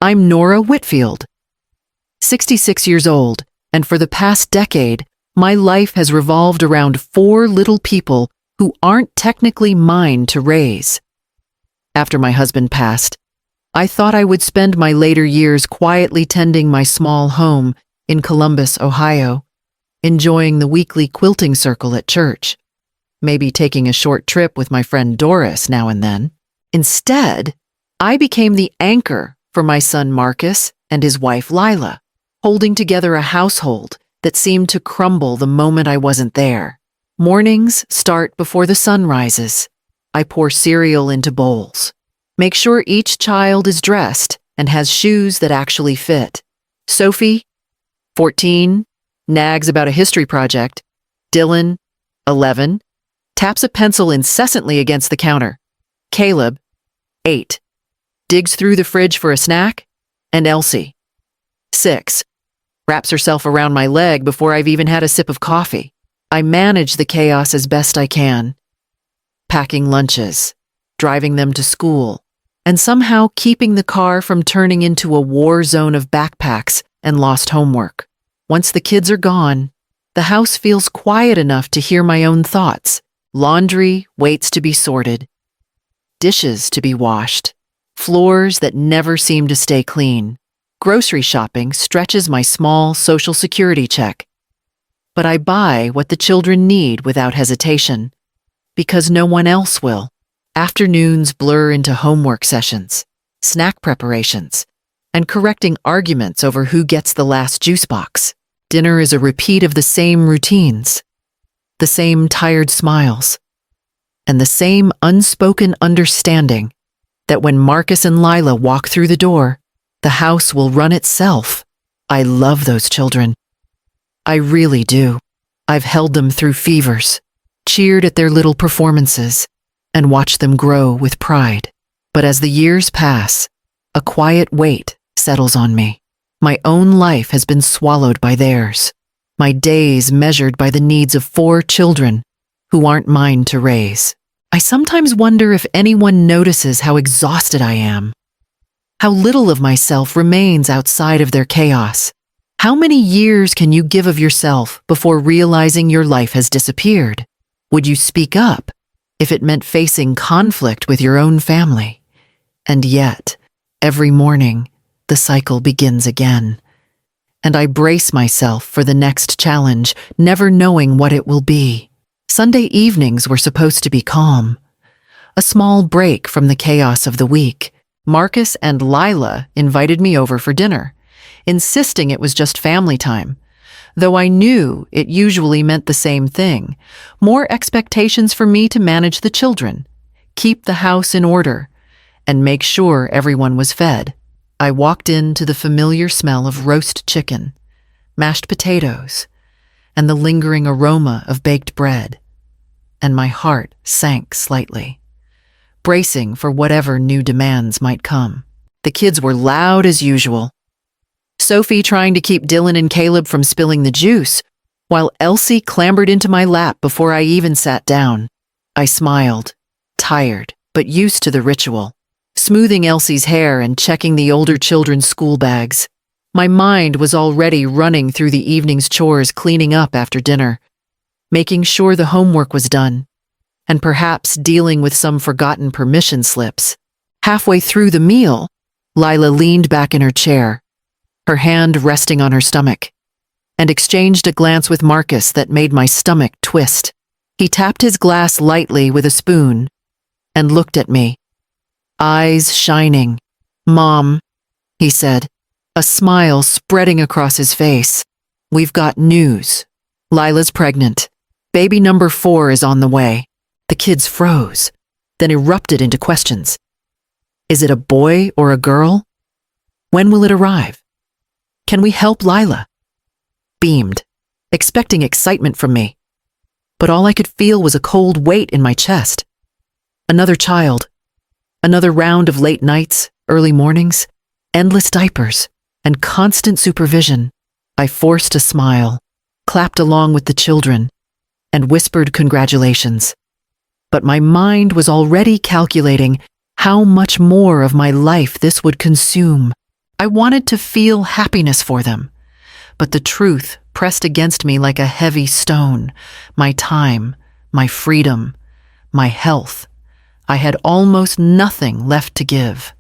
I'm Nora Whitfield, 66 years old, and for the past decade, my life has revolved around 4 little people who aren't technically mine to raise. After my husband passed, I thought I would spend my later years quietly tending my small home in Columbus, Ohio, enjoying the weekly quilting circle at church, maybe taking a short trip with my friend Doris now and then. Instead, I became the anchor for my son Marcus and his wife Lila, holding together a household that seemed to crumble the moment I wasn't there. Mornings start before the sun rises. I pour cereal into bowls, make sure each child is dressed and has shoes that actually fit. Sophie, 14, nags about a history project. Dylan, 11, taps a pencil incessantly against the counter. Caleb, 8, digs through the fridge for a snack. And Elsie, 6, wraps herself around my leg before I've even had a sip of coffee. I manage the chaos as best I can, packing lunches, driving them to school, and somehow keeping the car from turning into a war zone of backpacks and lost homework. Once the kids are gone, the house feels quiet enough to hear my own thoughts. Laundry waits to be sorted, dishes to be washed, floors that never seem to stay clean. Grocery shopping stretches my small Social Security check. But I buy what the children need without hesitation, because no one else will. Afternoons blur into homework sessions, snack preparations, and correcting arguments over who gets the last juice box. Dinner is a repeat of the same routines, the same tired smiles, and the same unspoken understanding that when Marcus and Lila walk through the door, the house will run itself. I love those children. I really do. I've held them through fevers, cheered at their little performances, and watched them grow with pride. But as the years pass, a quiet weight settles on me. My own life has been swallowed by theirs, my days measured by the needs of 4 children who aren't mine to raise. I sometimes wonder if anyone notices how exhausted I am, how little of myself remains outside of their chaos. How many years can you give of yourself before realizing your life has disappeared? Would you speak up if it meant facing conflict with your own family? And yet, every morning, the cycle begins again. And I brace myself for the next challenge, never knowing what it will be. Sunday evenings were supposed to be calm, a small break from the chaos of the week. Marcus and Lila invited me over for dinner, insisting it was just family time, though I knew it usually meant the same thing: more expectations for me to manage the children, keep the house in order, and make sure everyone was fed. I walked into the familiar smell of roast chicken, mashed potatoes, and the lingering aroma of baked bread, and my heart sank slightly, bracing for whatever new demands might come. The kids were loud as usual, Sophie trying to keep Dylan and Caleb from spilling the juice, while Elsie clambered into my lap before I even sat down. I smiled, tired, but used to the ritual, smoothing Elsie's hair and checking the older children's school bags. My mind was already running through the evening's chores, cleaning up after dinner, making sure the homework was done, and perhaps dealing with some forgotten permission slips. Halfway through the meal, Lila leaned back in her chair, her hand resting on her stomach, and exchanged a glance with Marcus that made my stomach twist. He tapped his glass lightly with a spoon and looked at me, eyes shining. "Mom," he said, a smile spreading across his face. "We've got news. Lila's pregnant. Baby number 4 is on the way." The kids froze, then erupted into questions. Is it a boy or a girl? When will it arrive? Can we help Lila? Beamed, expecting excitement from me. But all I could feel was a cold weight in my chest. Another child. Another round of late nights, early mornings, endless diapers, and constant supervision. I forced a smile, clapped along with the children, and whispered congratulations. But my mind was already calculating how much more of my life this would consume. I wanted to feel happiness for them, but the truth pressed against me like a heavy stone. My time, my freedom, my health. I had almost nothing left to give.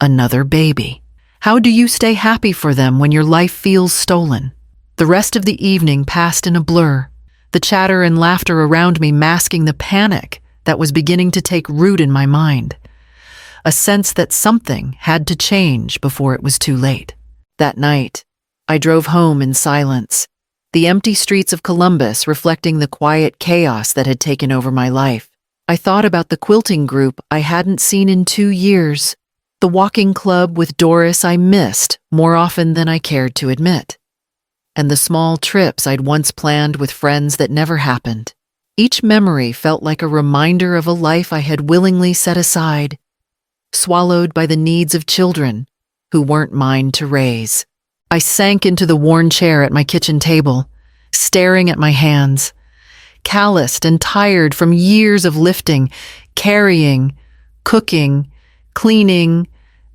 Another baby. How do you stay happy for them when your life feels stolen? The rest of the evening passed in a blur, the chatter and laughter around me masking the panic that was beginning to take root in my mind. A sense that something had to change before it was too late. That night, I drove home in silence, the empty streets of Columbus reflecting the quiet chaos that had taken over my life. I thought about the quilting group I hadn't seen in 2 years, the walking club with Doris I missed more often than I cared to admit, and the small trips I'd once planned with friends that never happened. Each memory felt like a reminder of a life I had willingly set aside, swallowed by the needs of children who weren't mine to raise. I sank into the worn chair at my kitchen table, staring at my hands, calloused and tired from years of lifting, carrying, cooking, cleaning,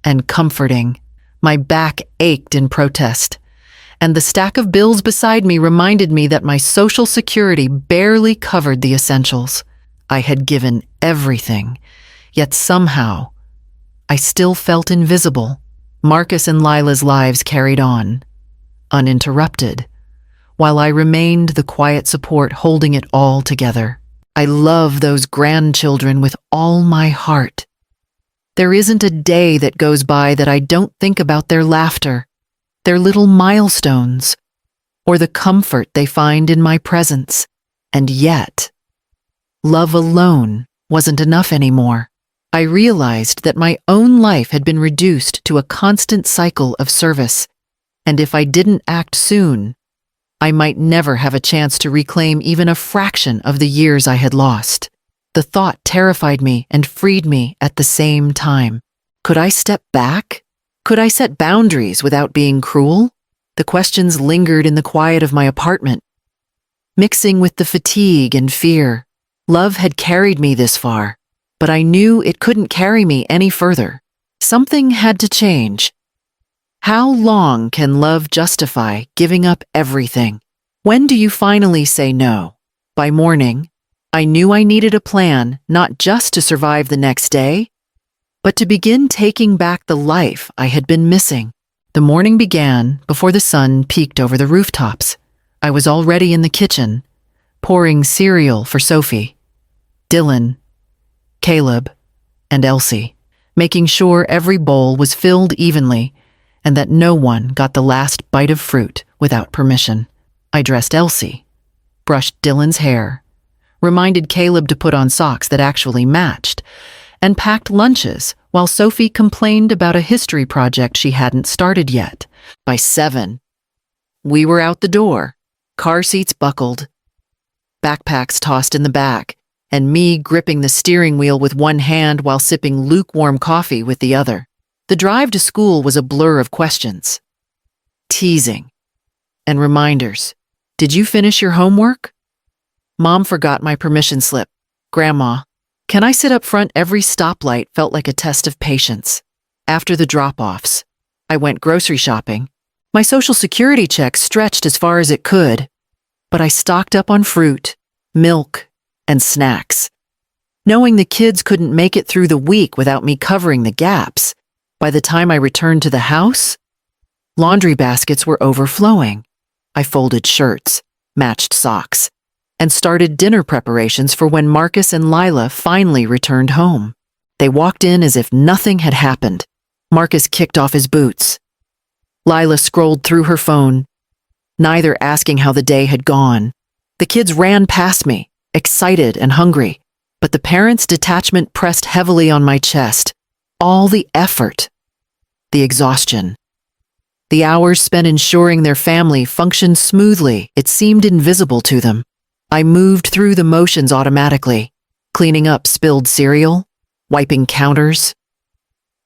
and comforting. My back ached in protest, and the stack of bills beside me reminded me that my Social Security barely covered the essentials. I had given everything, yet somehow, I still felt invisible. Marcus and Lila's lives carried on, uninterrupted, while I remained the quiet support holding it all together. I love those grandchildren with all my heart. There isn't a day that goes by that I don't think about their laughter, their little milestones, or the comfort they find in my presence. And yet, love alone wasn't enough anymore. I realized that my own life had been reduced to a constant cycle of service, and if I didn't act soon, I might never have a chance to reclaim even a fraction of the years I had lost. The thought terrified me and freed me at the same time. Could I step back? Could I set boundaries without being cruel? The questions lingered in the quiet of my apartment, mixing with the fatigue and fear. Love had carried me this far, but I knew it couldn't carry me any further. Something had to change. How long can love justify giving up everything? When do you finally say no? By morning, I knew I needed a plan not just to survive the next day, but to begin taking back the life I had been missing. The morning began before the sun peeked over the rooftops. I was already in the kitchen, pouring cereal for Sophie, Dylan, Caleb, and Elsie, making sure every bowl was filled evenly and that no one got the last bite of fruit without permission. I dressed Elsie, brushed Dylan's hair, reminded Caleb to put on socks that actually matched, and packed lunches while Sophie complained about a history project she hadn't started yet. By 7, we were out the door, car seats buckled, backpacks tossed in the back, and me gripping the steering wheel with one hand while sipping lukewarm coffee with the other. The drive to school was a blur of questions, teasing, and reminders. Did you finish your homework? Mom forgot my permission slip. Grandma, can I sit up front? Every stoplight felt like a test of patience. After the drop-offs, I went grocery shopping. My Social Security check stretched as far as it could, but I stocked up on fruit, milk, and snacks. Knowing the kids couldn't make it through the week without me covering the gaps, by the time I returned to the house, laundry baskets were overflowing. I folded shirts, matched socks, and started dinner preparations for when Marcus and Lila finally returned home. They walked in as if nothing had happened. Marcus kicked off his boots. Lila scrolled through her phone, neither asking how the day had gone. The kids ran past me, excited and hungry, but the parents' detachment pressed heavily on my chest. All the effort, the exhaustion, the hours spent ensuring their family functioned smoothly, it seemed invisible to them. I moved through the motions automatically, cleaning up spilled cereal, wiping counters,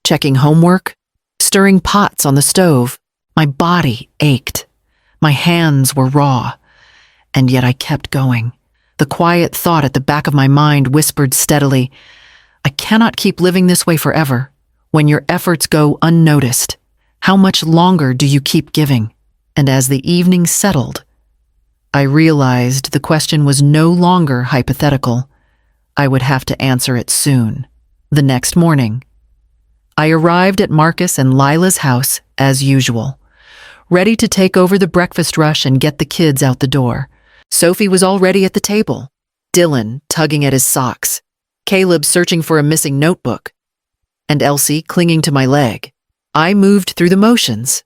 checking homework, stirring pots on the stove. My body ached. My hands were raw, and yet I kept going. The quiet thought at the back of my mind whispered steadily, I cannot keep living this way forever. When your efforts go unnoticed, How much longer do you keep giving? And as the evening settled, I realized the question was no longer hypothetical. I would have to answer it soon. The next morning, I arrived at Marcus and Lila's house as usual, ready to take over the breakfast rush and get the kids out the door. Sophie was already at the table, Dylan tugging at his socks, Caleb searching for a missing notebook, and Elsie clinging to my leg. I moved through the motions,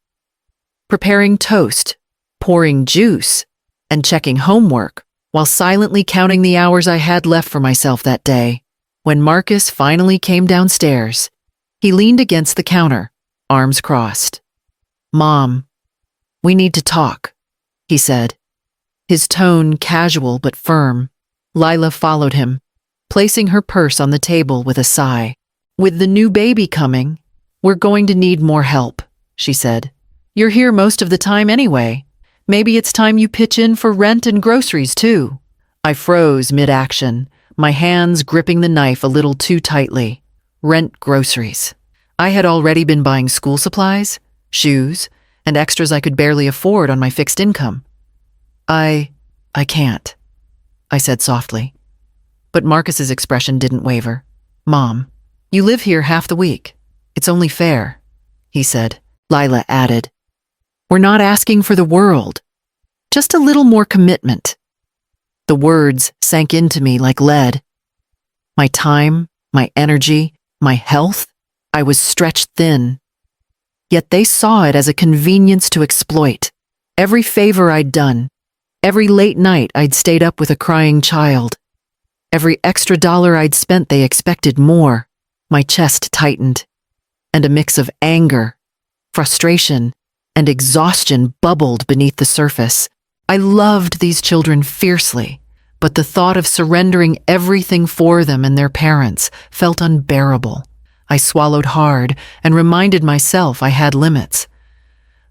preparing toast, pouring juice, and checking homework, while silently counting the hours I had left for myself that day. When Marcus finally came downstairs, he leaned against the counter, arms crossed. "Mom, we need to talk," he said, his tone casual but firm. Lila followed him, placing her purse on the table with a sigh. "With the new baby coming, we're going to need more help," she said. "You're here most of the time anyway. Maybe it's time you pitch in for rent and groceries too." I froze mid-action, my hands gripping the knife a little too tightly. Rent, groceries. I had already been buying school supplies, shoes, and extras I could barely afford on my fixed income. I can't," I said softly. But Marcus's expression didn't waver. "Mom, you live here half the week. It's only fair," he said. Lila added, "We're not asking for the world. Just a little more commitment." The words sank into me like lead. My time, my energy, my health, I was stretched thin. Yet they saw it as a convenience to exploit. Every favor I'd done, every late night I'd stayed up with a crying child, every extra dollar I'd spent, they expected more. My chest tightened, and a mix of anger, frustration, and exhaustion bubbled beneath the surface. I loved these children fiercely, but the thought of surrendering everything for them and their parents felt unbearable. I swallowed hard and reminded myself I had limits,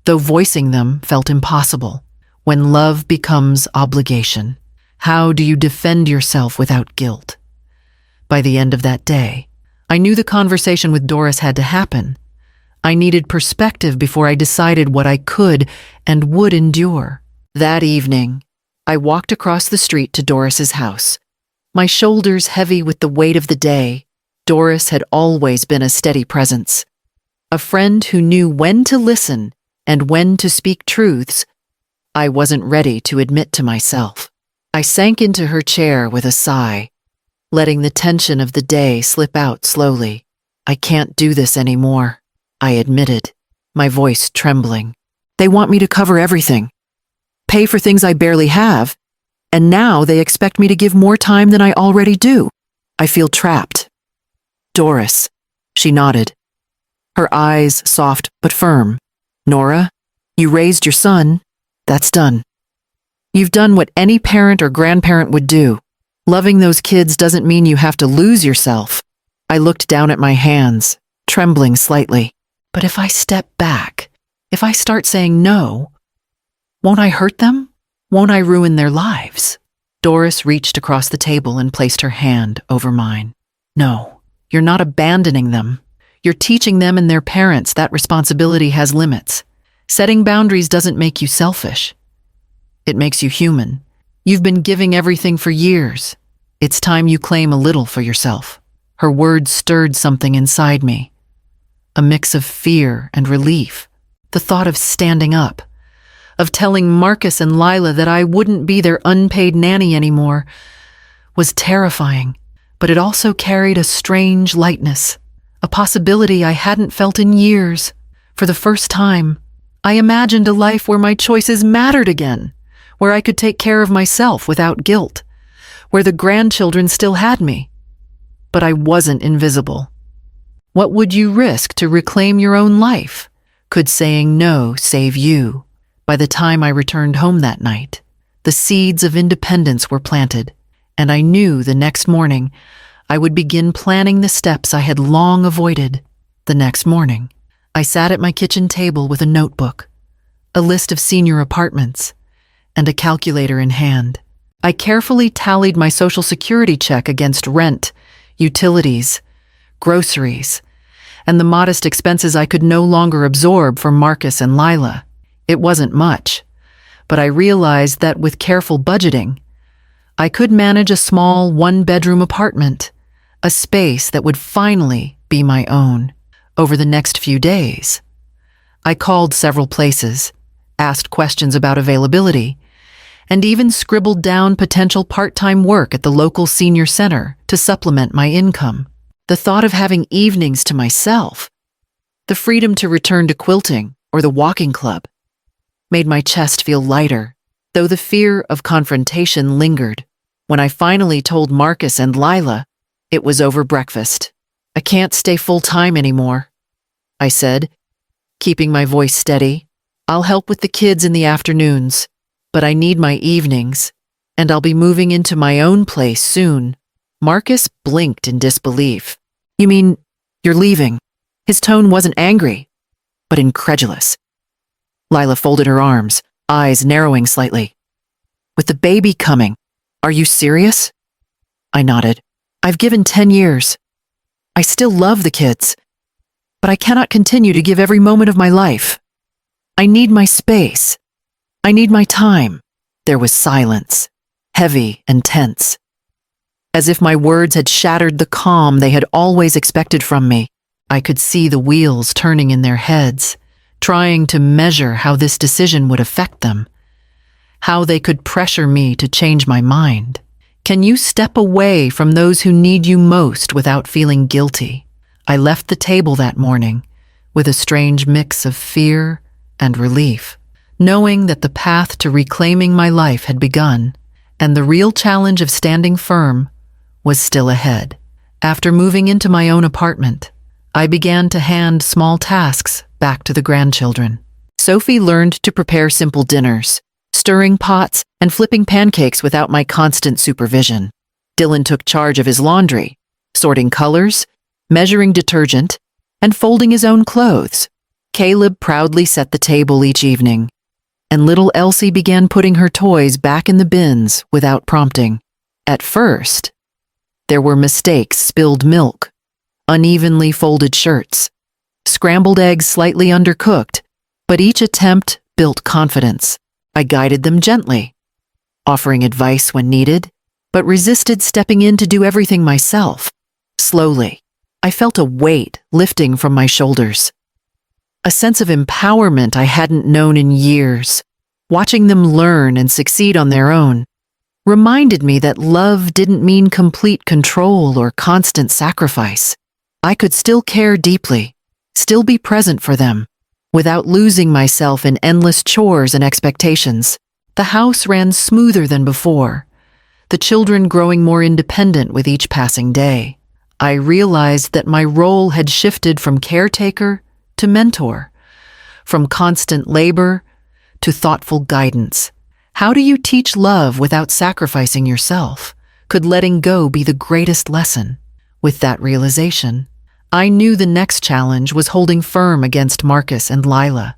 though voicing them felt impossible. When love becomes obligation, how do you defend yourself without guilt? By the end of that day, I knew the conversation with Doris had to happen. I needed perspective before I decided what I could and would endure. That evening, I walked across the street to Doris's house, my shoulders heavy with the weight of the day. Doris had always been a steady presence, a friend who knew when to listen and when to speak truths I wasn't ready to admit to myself. I sank into her chair with a sigh, letting the tension of the day slip out slowly. "I can't do this anymore," I admitted, my voice trembling. "They want me to cover everything, pay for things I barely have, and now they expect me to give more time than I already do. I feel trapped." "Doris," she nodded, her eyes soft but firm. "Nora, you raised your son. That's done. You've done what any parent or grandparent would do. Loving those kids doesn't mean you have to lose yourself." I looked down at my hands, trembling slightly. But if I step back, if I start saying no, won't I hurt them? Won't I ruin their lives? Doris reached across the table and placed her hand over mine. "No, you're not abandoning them. You're teaching them and their parents that responsibility has limits. Setting boundaries doesn't make you selfish. It makes you human. You've been giving everything for years. It's time you claim a little for yourself." Her words stirred something inside me, a mix of fear and relief. The thought of standing up, of telling Marcus and Lila that I wouldn't be their unpaid nanny anymore, was terrifying, but it also carried a strange lightness, a possibility I hadn't felt in years. For the first time, I imagined a life where my choices mattered again, where I could take care of myself without guilt, where the grandchildren still had me. But I wasn't invisible. What would you risk to reclaim your own life? Could saying no save you? By the time I returned home that night, the seeds of independence were planted, and I knew the next morning I would begin planning the steps I had long avoided. The next morning, I sat at my kitchen table with a notebook, a list of senior apartments, and a calculator in hand. I carefully tallied my Social Security check against rent, utilities, groceries, and the modest expenses I could no longer absorb for Marcus and Lila. It wasn't much, but I realized that with careful budgeting, I could manage a small one-bedroom apartment, a space that would finally be my own. Over the next few days, I called several places, asked questions about availability, and even scribbled down potential part-time work at the local senior center to supplement my income. The thought of having evenings to myself, the freedom to return to quilting or the walking club, made my chest feel lighter, though the fear of confrontation lingered. When I finally told Marcus and Lila, it was over breakfast. "I can't stay full-time anymore," I said, keeping my voice steady. "I'll help with the kids in the afternoons, but I need my evenings, and I'll be moving into my own place soon." Marcus blinked in disbelief. "You mean you're leaving?" His tone wasn't angry, but incredulous. Lila folded her arms, eyes narrowing slightly. "With the baby coming, are you serious?" I nodded. "I've given 10 years. I still love the kids, but I cannot continue to give every moment of my life. I need my space. I need my time." There was silence, heavy and tense, as if my words had shattered the calm they had always expected from me. I could see the wheels turning in their heads, trying to measure how this decision would affect them, how they could pressure me to change my mind. Can you step away from those who need you most without feeling guilty? I left the table that morning with a strange mix of fear and relief, knowing that the path to reclaiming my life had begun, and the real challenge of standing firm was still ahead. After moving into my own apartment, I began to hand small tasks back to the grandchildren. Sophie learned to prepare simple dinners, stirring pots and flipping pancakes without my constant supervision. Dylan took charge of his laundry, sorting colors, measuring detergent, and folding his own clothes. Caleb proudly set the table each evening, and little Elsie began putting her toys back in the bins without prompting. At first, there were mistakes: spilled milk, unevenly folded shirts, scrambled eggs slightly undercooked, but each attempt built confidence. I guided them gently, offering advice when needed, but resisted stepping in to do everything myself. Slowly, I felt a weight lifting from my shoulders, a sense of empowerment I hadn't known in years. Watching them learn and succeed on their own reminded me that love didn't mean complete control or constant sacrifice. I could still care deeply, still be present for them, without losing myself in endless chores and expectations. The house ran smoother than before, the children growing more independent with each passing day. I realized that my role had shifted from caretaker to mentor, from constant labor to thoughtful guidance. How do you teach love without sacrificing yourself? Could letting go be the greatest lesson? With that realization, I knew the next challenge was holding firm against Marcus and Lila,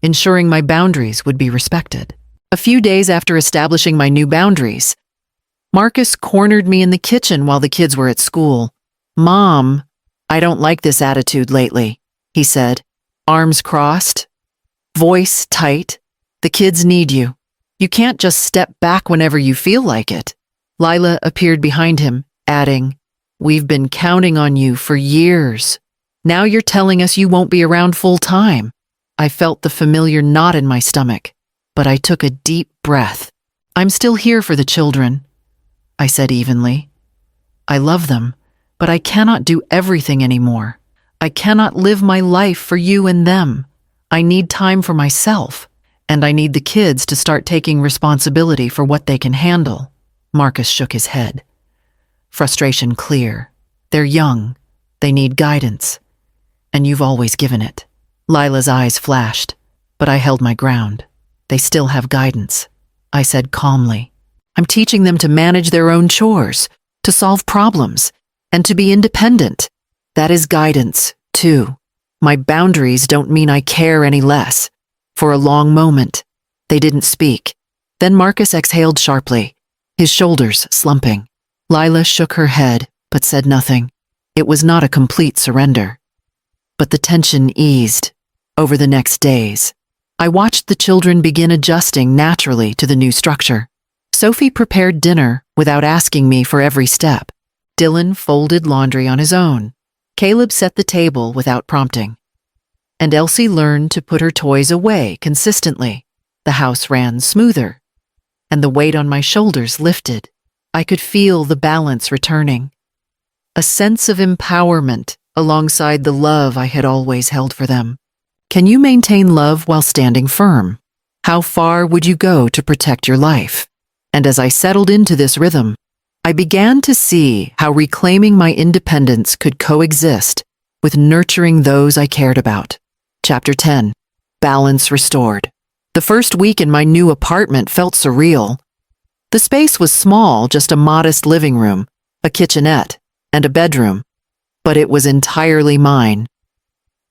ensuring my boundaries would be respected. A few days after establishing my new boundaries, Marcus cornered me in the kitchen while the kids were at school. "Mom, I don't like this attitude lately," he said, arms crossed, voice tight. "The kids need you. You can't just step back whenever you feel like it." Lila appeared behind him, adding, "We've been counting on you for years. Now you're telling us you won't be around full time." I felt the familiar knot in my stomach, but I took a deep breath. "I'm still here for the children," I said evenly. "I love them, but I cannot do everything anymore. I cannot live my life for you and them. I need time for myself, and I need the kids to start taking responsibility for what they can handle." Marcus shook his head, frustration clear. "They're young. They need guidance, and you've always given it." Lila's eyes flashed, but I held my ground. "They still have guidance," I said calmly. "I'm teaching them to manage their own chores, to solve problems, and to be independent. That is guidance, too. My boundaries don't mean I care any less." For a long moment, they didn't speak. Then Marcus exhaled sharply, his shoulders slumping. Lila shook her head, but said nothing. It was not a complete surrender. but the tension eased over the next days. I watched the children begin adjusting naturally to the new structure. Sophie prepared dinner without asking me for every step. Dylan folded laundry on his own. Caleb set the table without prompting. And Elsie learned to put her toys away consistently. The house ran smoother, and the weight on my shoulders lifted. I could feel the balance returning. A sense of empowerment alongside the love I had always held for them. Can you maintain love while standing firm? How far would you go to protect your life? And as I settled into this rhythm, I began to see how reclaiming my independence could coexist with nurturing those I cared about. Chapter 10. Balance Restored. The first week in my new apartment felt surreal. The space was small, just a modest living room, a kitchenette, and a bedroom, but it was entirely mine.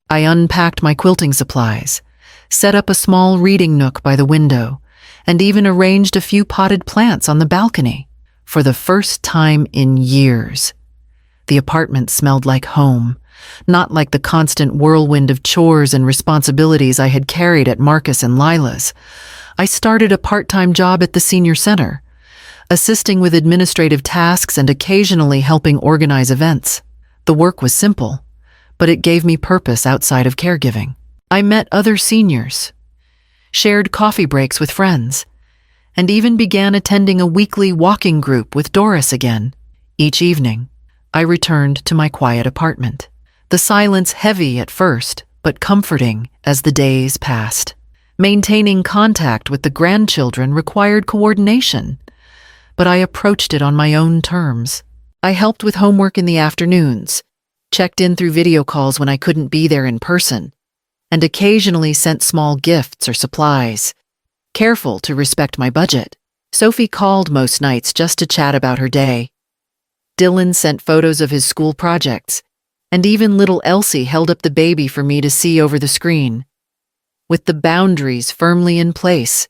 I unpacked my quilting supplies, set up a small reading nook by the window, and even arranged a few potted plants on the balcony. For the first time in years, the apartment smelled like home, not like the constant whirlwind of chores and responsibilities I had carried at Marcus and Lila's. I started a part-time job at the senior center, assisting with administrative tasks and occasionally helping organize events. The work was simple, but it gave me purpose outside of caregiving. I met other seniors, shared coffee breaks with friends, and even began attending a weekly walking group with Doris again. Each evening, I returned to my quiet apartment. The silence heavy at first, but comforting as the days passed. Maintaining contact with the grandchildren required coordination, but I approached it on my own terms. I helped with homework in the afternoons, checked in through video calls when I couldn't be there in person, and occasionally sent small gifts or supplies, careful to respect my budget. Sophie called most nights just to chat about her day. Dylan sent photos of his school projects, and even little Elsie held up the baby for me to see over the screen. With the boundaries firmly in place,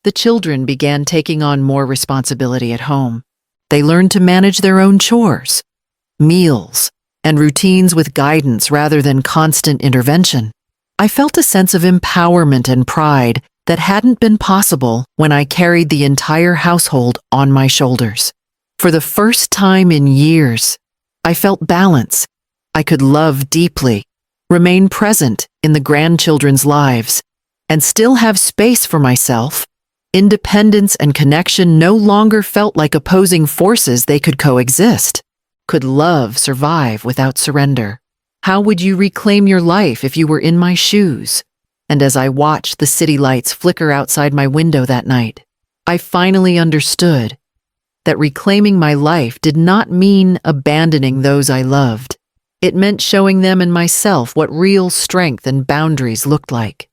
the children began taking on more responsibility at home. They learned to manage their own chores, meals, and routines with guidance rather than constant intervention. I felt a sense of empowerment and pride that hadn't been possible when I carried the entire household on my shoulders. For the first time in years, I felt balance. I could love deeply, remain present in the grandchildren's lives, and still have space for myself. Independence and connection no longer felt like opposing forces. They could coexist. Could love survive without surrender? How would you reclaim your life if you were in my shoes? And as I watched the city lights flicker outside my window that night, I finally understood that reclaiming my life did not mean abandoning those I loved. It meant showing them and myself what real strength and boundaries looked like.